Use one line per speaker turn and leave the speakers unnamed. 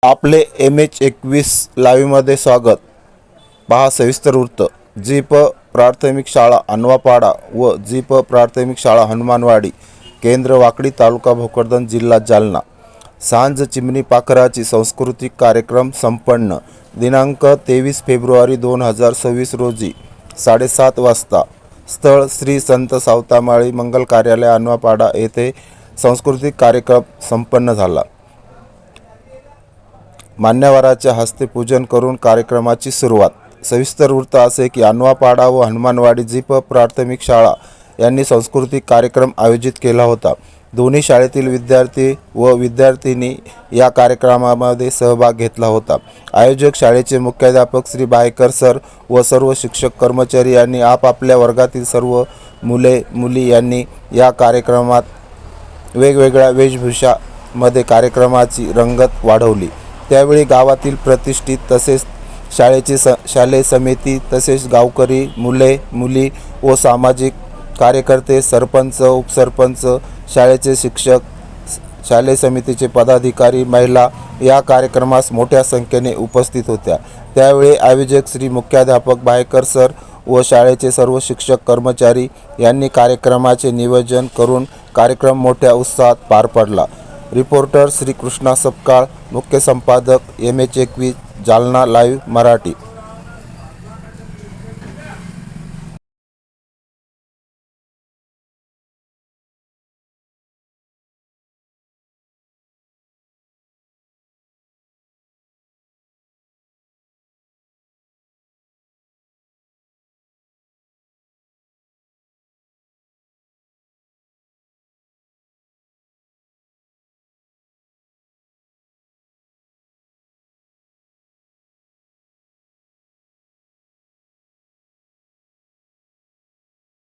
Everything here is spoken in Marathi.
आपले MH21 लाईव्हमध्ये स्वागत. पहा सविस्तर वृत्त. जीप प्राथमिक शाळा अन्वापाडा व जीप प्राथमिक शाळा हनुमानवाडी केंद्र वाकडी तालुका भोकरदन जिल्हा जालना. सांज चिमणी पाखराची सांस्कृतिक कार्यक्रम संपन्न. दिनांक 23 फेब्रुवारी 2026 रोजी 7:30 वाजता. स्थळ श्री संत सावतामाळी मंगल कार्यालय अन्वापाडा येथे सांस्कृतिक कार्यक्रम संपन्न झाला. मान्यवराच्या हस्ते पूजन करून कार्यक्रमाची सुरुवात. सविस्तर वृत्त असे की अन्वापाडा व हनुमानवाडी जीप प्राथमिक शाळा यांनी सांस्कृतिक कार्यक्रम आयोजित केला होता. दोन्ही शाळेतील विद्यार्थी व विद्यार्थिनी या कार्यक्रमामध्ये सहभाग घेतला होता. आयोजक शाळेचे मुख्याध्यापक श्री बायकर सर व सर्व शिक्षक कर्मचारी यांनी आपापल्या वर्गातील सर्व मुले मुली यांनी या कार्यक्रमात वेगवेगळ्या वेशभूषामध्ये कार्यक्रमाची रंगत वाढवली. त्यावेळी गावातील प्रतिष्ठित तसेच शाळेची शालेय समिती तसेच गावकरी मुले मुली व सामाजिक कार्यकर्ते, सरपंच, उपसरपंच, शाळेचे शिक्षक, शालेय समितीचे पदाधिकारी, महिला या कार्यक्रमास मोठ्या संख्येने उपस्थित होत्या. त्यावेळी आयोजक श्री मुख्याध्यापक बायकर सर व शाळेचे सर्व शिक्षक कर्मचारी यांनी कार्यक्रमाचे नियोजन करून कार्यक्रम मोठ्या उत्साहात पार पडला. रिपोर्टर श्री कृष्णा सपकाळ, मुख्य संपादक MH21 जालना लाईव्ह मराठी.